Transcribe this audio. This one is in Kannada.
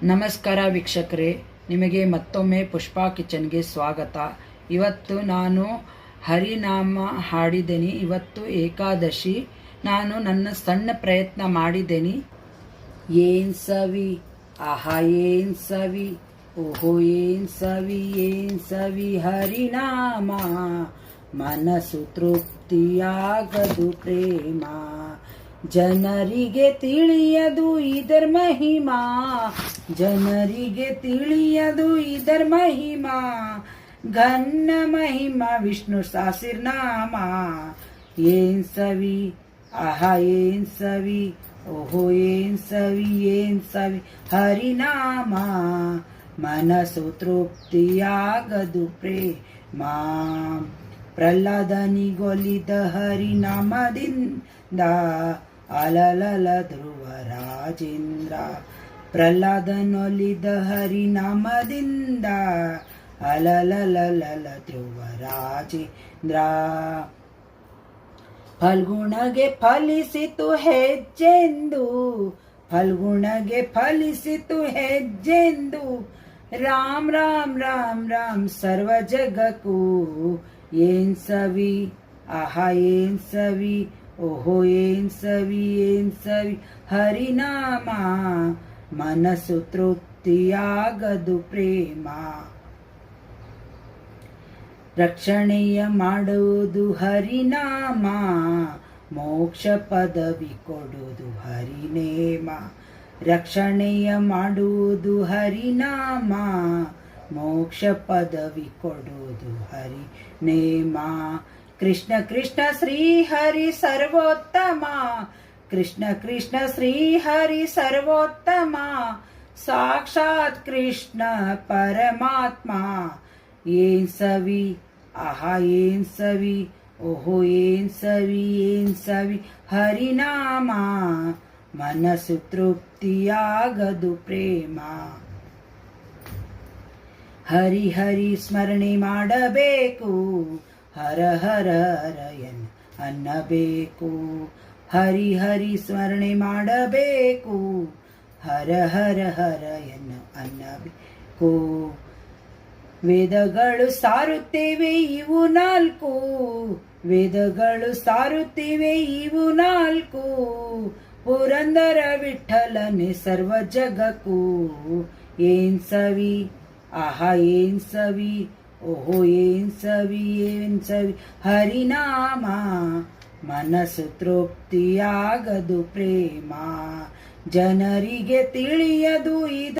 ನಮಸ್ಕಾರ ವೀಕ್ಷಕರೇ, ನಿಮಗೆ ಮತ್ತೊಮ್ಮೆ ಪುಷ್ಪಾ ಕಿಚನ್ಗೆ ಸ್ವಾಗತ. ಇವತ್ತು ನಾನು ಹರಿನಾಮ ಹಾಡಿದ್ದೇನೆ. ಇವತ್ತು ಏಕಾದಶಿ. ನಾನು ನನ್ನ ಸಣ್ಣ ಪ್ರಯತ್ನ ಮಾಡಿದ್ದೇನೆ. ಏನ್ ಸವಿ, ಆಹಾ ಏನ್ ಸವಿ, ಓಹೋ ಏನ್ ಸವಿ, ಏನ್ ಸವಿ ಹರಿನಾಮ, ಮನಸ್ಸು ತೃಪ್ತಿಯಾಗದು ಪ್ರೇಮ. ಜನರಿಗೆ ತಿಳಿಯದು ಇದರ ಮಹಿಮಾ, ಜನರಿಗೆ ತಿಳಿಯದು ಇದರ ಮಹಿಮಾ. ಘನ್ನ ಮಹಿಮಾ ವಿಷ್ಣು ಸಹಸ್ರನಾಮ. ಏನ್ ಸವಿ, ಆಹಾ ಏನ್ ಸವಿ, ಓಹೋ ಏನ್ ಸವಿ, ಏನ್ ಸವಿ ಹರಿನಾಮ, ಮನಸ್ಸು ತೃಪ್ತಿಯಾಗದು ಪ್ರೇಮ. ಪ್ರಹ್ಲಾದನಿಗೊಲಿದ ಹರಿನಾಮದಿಂದ ಅಲಲಲ ಧ್ರುವ ರಾಜೇಂದ್ರ. ಪ್ರಹ್ಲಾದನೊಲಿದ ಹರಿನಾಮದಿಂದ ಅಲಲಲ ಧ್ರುವ ರಾಜೇಂದ್ರ. ಫಲ್ಗುಣಗೆ ಫಲಿಸಿತು ಹೆಜ್ಜೆಂದು, ಫಲ್ಗುಣಗೆ ಫಲಿಸಿತು ಹೆಜ್ಜೆಂದು. ರಾಮ್ ರಾಮ್ ರಾಮ್ ರಾಮ್ ಸರ್ವ ಜಗಕ್ಕೂ. ಏನ್ ಸವಿ, ಆಹಾ ಏನ್ ಸವಿ, ಓಹೋ ಏನ್ ಸವಿ, ಏನ್ ಸವಿ ಹರಿನಾಮ, ಮನಸ್ಸು ತೃಪ್ತಿಯಾಗದು ಪ್ರೇಮ. ರಕ್ಷಣೆಯ ಮಾಡುವುದು ಹರಿನಾಮ, ಮೋಕ್ಷ ಪದವಿ ಕೊಡುವುದು ಹರಿನೇಮ. ರಕ್ಷಣೆಯ ಮಾಡುವುದು ಹರಿನಾಮ, ಮೋಕ್ಷ ಪದವಿ ಕೊಡುವುದು ಹರಿನೇಮ. ಕೃಷ್ಣ ಕೃಷ್ಣ ಶ್ರೀ ಹರಿ ಸರ್ವೋತ್ತಮ, ಕೃಷ್ಣ ಕೃಷ್ಣ ಶ್ರೀ ಹರಿ ಸರ್ವೋತ್ತಮ. ಸಾಕ್ಷಾತ್ ಕೃಷ್ಣ ಪರಮಾತ್ಮ. ಏನ್ ಸವಿ, ಆಹಾ ಏನ್ ಸವಿ, ಓಹೋ ಏನ್ ಸವಿ, ಏನ್ ಸವಿ ಹರಿನಾಮ, ಮನಸ್ಸು ತೃಪ್ತಿಯಾಗದು ಪ್ರೇಮ. ಹರಿ ಹರಿ ಸ್ಮರಣೆ ಮಾಡಬೇಕು, ಹರ ಹರ ಹರಯನ್ ಅನ್ನಬೇಕು. ಹರಿ ಹರಿ ಸ್ಮರಣೆ ಮಾಡಬೇಕು, ಹರ ಹರ ಹರಯನ್ ಅನ್ನಬೇಕು. ವೇದಗಳು ಸಾರುತ್ತಿವೆ ಇವು ನಾಲ್ಕು, ವೇದಗಳು ಸಾರುತ್ತಿವೆ ಇವು ನಾಲ್ಕು. ಪುರಂದರ ವಿಠಲನೆ ಸರ್ವ ಜಗಕ್ಕೂ. ಏನ್ ಸವಿ, ಆಹಾ ಏನ್ ಸವಿ, ಓಹೋ ಏನ್ ಸವಿ, ಏನ್ ಸವಿ ಹರಿನಾಮ, ಮನಸ್ಸು ತೃಪ್ತಿಯಾಗದು ಪ್ರೇಮ. ಜನರಿಗೆ ತಿಳಿಯದು ಇದು